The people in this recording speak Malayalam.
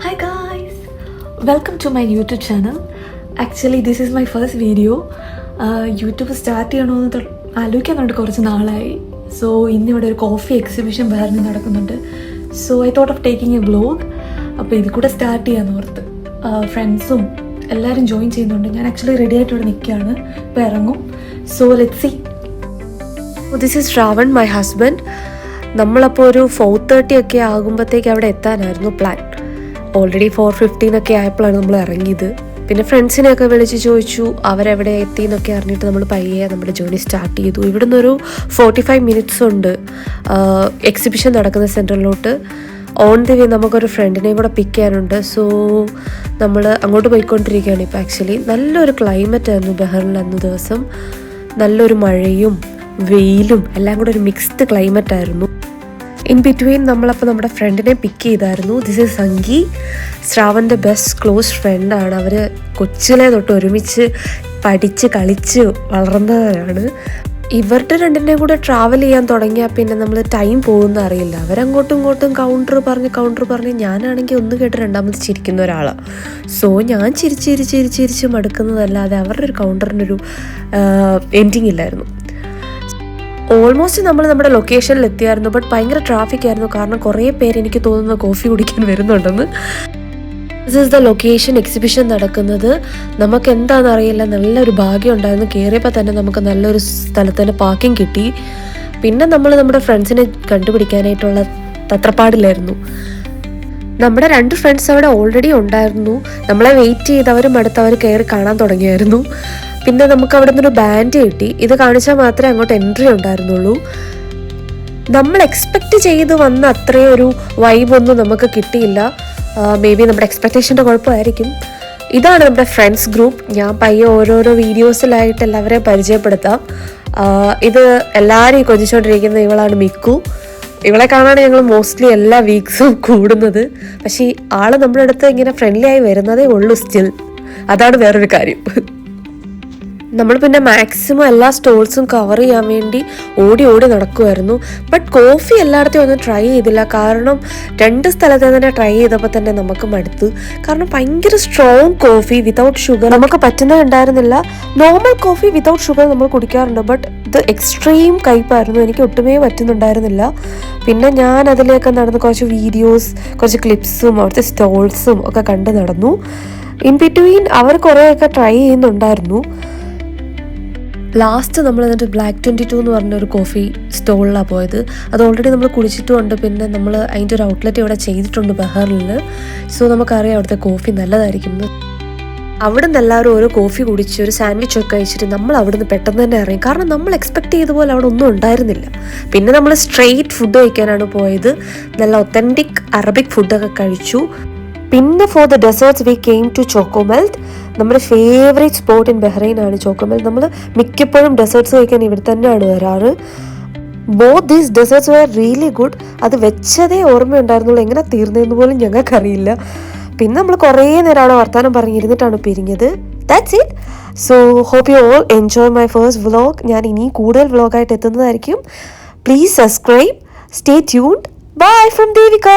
Hi guys! Welcome to my YouTube channel. Actually, this is my first video. YouTube start ചെയ്യണമെന്ന് ആലോചിക്കാനുണ്ട് കുറച്ച് നാളായി. സോ ഇന്നിവിടെ ഒരു കോഫി എക്സിബിഷൻ വേറെ നടക്കുന്നുണ്ട്. So I thought of taking A vlog. അപ്പോൾ ഇതിൽ കൂടെ സ്റ്റാർട്ട് ചെയ്യാമെന്ന് ഓർത്ത് ഫ്രണ്ട്സും എല്ലാവരും ജോയിൻ ചെയ്യുന്നുണ്ട്. ഞാൻ ആക്ച്വലി റെഡി ആയിട്ട് ഇവിടെ നിൽക്കുകയാണ്. ഇപ്പോൾ ഇറങ്ങും. So let's see. This is Shravan, my husband. നമ്മളപ്പോൾ ഒരു 4:30 ഒക്കെ ആകുമ്പോഴത്തേക്ക് അവിടെ എത്താനായിരുന്നു പ്ലാൻ. ഓൾറെഡി 4:15 ഒക്കെ ആയപ്പോഴാണ് നമ്മൾ ഇറങ്ങിയത്. പിന്നെ ഫ്രണ്ട്സിനെയൊക്കെ വിളിച്ച് ചോദിച്ചു അവരെവിടെ എത്തി എന്നൊക്കെ അറിഞ്ഞിട്ട് നമ്മൾ പയ്യെ നമ്മുടെ ജേർണി സ്റ്റാർട്ട് ചെയ്തു. ഇവിടുന്ന് ഒരു 45 മിനിറ്റ്സ് ഉണ്ട് എക്സിബിഷൻ നടക്കുന്ന സെൻറ്ററിലോട്ട്. ഓൺ ദി വേ നമുക്കൊരു ഫ്രണ്ടിനെയും കൂടെ പിക്ക് ചെയ്യാനുണ്ട്. സോ നമ്മൾ അങ്ങോട്ട് പോയിക്കൊണ്ടിരിക്കുകയാണ് ഇപ്പോൾ. ആക്ച്വലി നല്ലൊരു ക്ലൈമറ്റ് ആയിരുന്നു ബഹറിൽ അന്ന് ദിവസം. നല്ലൊരു മഴയും വെയിലും എല്ലാം കൂടെ ഒരു മിക്സ്ഡ് ക്ലൈമറ്റ് ആയിരുന്നു. ഇൻ ബിറ്റ്വീൻ നമ്മളപ്പോൾ നമ്മുടെ ഫ്രണ്ടിനെ പിക്ക് ചെയ്തായിരുന്നു. ദിസ് ഈസ് സംഗി, ശ്രാവൻ്റെ ബെസ്റ്റ് ക്ലോസ് ഫ്രണ്ടാണ്. അവർ കൊച്ചിലെ തൊട്ട് ഒരുമിച്ച് പഠിച്ച് കളിച്ച് വളർന്നവരാണ്. ഇവരുടെ രണ്ടിൻ്റെയും കൂടെ ട്രാവൽ ചെയ്യാൻ തുടങ്ങിയാൽ പിന്നെ നമ്മൾ ടൈം പോകുന്ന അറിയില്ല. അവരങ്ങോട്ടും ഇങ്ങോട്ടും കൗണ്ടർ പറഞ്ഞ് ഞാനാണെങ്കിൽ ഒന്ന് കേട്ട് രണ്ടാമത് ചിരിക്കുന്ന ഒരാളാണ്. സോ ഞാൻ ചിരിച്ച് മടുക്കുന്നതല്ലാതെ അവരുടെ ഒരു കൗണ്ടറിനൊരു എൻഡിങ് ഇല്ലായിരുന്നു. ഓൾമോസ്റ്റ് നമ്മൾ നമ്മുടെ ലൊക്കേഷനിൽ എത്തിയായിരുന്നു. ബട്ട് ഭയങ്കര ട്രാഫിക് ആയിരുന്നു. കാരണം കുറേ പേര് എനിക്ക് തോന്നുന്നു കോഫി കുടിക്കാൻ വരുന്നുണ്ടെന്ന്. This is the location exhibition നടക്കുന്നത്. നമുക്ക് എന്താണെന്ന് അറിയില്ല, നല്ലൊരു ഭാഗ്യം ഉണ്ടായിരുന്നു. കയറിയപ്പോൾ തന്നെ നമുക്ക് നല്ലൊരു സ്ഥലത്ത് തന്നെ പാർക്കിംഗ് കിട്ടി. പിന്നെ നമ്മൾ നമ്മുടെ ഫ്രണ്ട്സിനെ കണ്ടുപിടിക്കാനായിട്ടുള്ള തത്രപ്പാടിലായിരുന്നു. നമ്മുടെ 2 ഫ്രണ്ട്സ് അവിടെ ഓൾറെഡി ഉണ്ടായിരുന്നു. നമ്മളെ വെയിറ്റ് ചെയ്ത് അവർ കയറി കാണാൻ തുടങ്ങിയായിരുന്നു. പിന്നെ നമുക്ക് അവിടെ നിന്നൊരു ബാൻഡ് കിട്ടി. ഇത് കാണിച്ചാൽ മാത്രമേ അങ്ങോട്ട് എൻട്രി ഉണ്ടായിരുന്നുള്ളൂ. നമ്മൾ എക്സ്പെക്റ്റ് ചെയ്ത് വന്ന അത്രയും ഒരു വൈബൊന്നും നമുക്ക് കിട്ടിയില്ല. മേ ബി നമ്മുടെ എക്സ്പെക്റ്റേഷൻ്റെ കുഴപ്പമായിരിക്കും. ഇതാണ് നമ്മുടെ ഫ്രണ്ട്സ് ഗ്രൂപ്പ്. ഞാൻ പയ്യെ ഓരോരോ വീഡിയോസിലായിട്ട് എല്ലാവരെയും പരിചയപ്പെടുത്താം. ഇത് എല്ലാവരും കൊതിച്ചുകൊണ്ടിരിക്കുന്നത് ഇവളാണ് മിക്കു. ഇവളെ കാണാൻ ഞങ്ങൾ മോസ്റ്റ്ലി എല്ലാ വീക്സും കൂടുന്നത്. പക്ഷേ ആള് നമ്മുടെ അടുത്ത് ഇങ്ങനെ ഫ്രണ്ട്ലി ആയി വരുന്നതേ ഉള്ളൂ സ്റ്റിൽ. അതാണ് വേറൊരു കാര്യം. നമ്മൾ പിന്നെ മാക്സിമം എല്ലാ സ്റ്റോൾസും കവർ ചെയ്യാൻ വേണ്ടി ഓടി നടക്കുമായിരുന്നു. ബട്ട് കോഫി എല്ലായിടത്തും ഒന്നും ട്രൈ ചെയ്തില്ല. കാരണം 2 സ്ഥലത്ത് തന്നെ ട്രൈ ചെയ്തപ്പോൾ തന്നെ നമുക്ക് മടുത്തു. കാരണം ഭയങ്കര സ്ട്രോങ് കോഫി വിതൗട്ട് ഷുഗർ നമുക്ക് പറ്റുന്നുണ്ടായിരുന്നില്ല. നോർമൽ കോഫി വിതൗട്ട് ഷുഗർ നമ്മൾ കുടിക്കാറുണ്ട്. ബട്ട് ഇത് എക്സ്ട്രീം കയ്പായിരുന്നു. എനിക്ക് ഒട്ടുമേ പറ്റുന്നുണ്ടായിരുന്നില്ല. പിന്നെ ഞാൻ അതിലേക്ക് നടന്ന് കുറച്ച് വീഡിയോസ്, കുറച്ച് ക്ലിപ്സും അവിടുത്തെ സ്റ്റോൾസും ഒക്കെ കണ്ട് നടന്നു. ഇൻ ബിറ്റ്വീൻ അവർ കുറേയൊക്കെ ട്രൈ ചെയ്യുന്നുണ്ടായിരുന്നു. ലാസ്റ്റ് നമ്മൾ എന്നിട്ട് ബ്ലാക്ക് 22 എന്ന് പറഞ്ഞൊരു കോഫി സ്റ്റോളിലാണ് പോയത്. അത് ഓൾറെഡി നമ്മൾ കുടിച്ചിട്ടുമുണ്ട്. പിന്നെ നമ്മൾ അതിൻ്റെ ഒരു ഔട്ട്ലെറ്റ് ഇവിടെ ചെയ്തിട്ടുണ്ട് ബഹറിൽ. സോ നമുക്കറിയാം അവിടുത്തെ കോഫി നല്ലതായിരിക്കും. അവിടെ നിന്ന് എല്ലാവരും ഓരോ കോഫി കുടിച്ച് ഒരു സാൻഡ്വിച്ച് ഒക്കെ കഴിച്ചിട്ട് നമ്മൾ അവിടെ നിന്ന് പെട്ടെന്ന് തന്നെ ഇറങ്ങി. കാരണം നമ്മൾ എക്സ്പെക്ട് ചെയ്ത പോലെ അവിടെ ഒന്നും ഉണ്ടായിരുന്നില്ല. പിന്നെ നമ്മൾ സ്ട്രെയിറ്റ് ഫുഡ് കഴിക്കാനാണ് പോയത്. നല്ല ഒത്തൻറ്റിക് അറബിക് ഫുഡൊക്കെ കഴിച്ചു. പിന്നെ for the desserts we came to Chocomelt. നമ്മുടെ ഫേവറേറ്റ് സ്പോട്ട് ഇൻ ബഹ്റൈൻ ആണ് ചോക്കോമെൽറ്റ്. നമ്മൾ മിക്കപ്പോഴും ഡെസേർട്സ് കഴിക്കാൻ ഇവിടെ തന്നെയാണ് വരാറ്. Both these desserts were really good. അത് വെച്ചതേ ഓർമ്മയുണ്ടായിരുന്നുള്ളൂ. എങ്ങനെ തീർന്നതെന്ന് പോലും ഞങ്ങൾക്കറിയില്ല. പിന്നെ നമ്മൾ കുറേ നേരം അവിടെ വർത്താനം പറഞ്ഞിരുന്നിട്ടാണ് പിരിഞ്ഞത്. That's it. So hope you all enjoy my first vlog. ഞാൻ ഇനി കൂടുതൽ വ്ലോഗായിട്ട് എത്തുന്നതായിരിക്കും. Please subscribe. Stay tuned. Bye from Devika.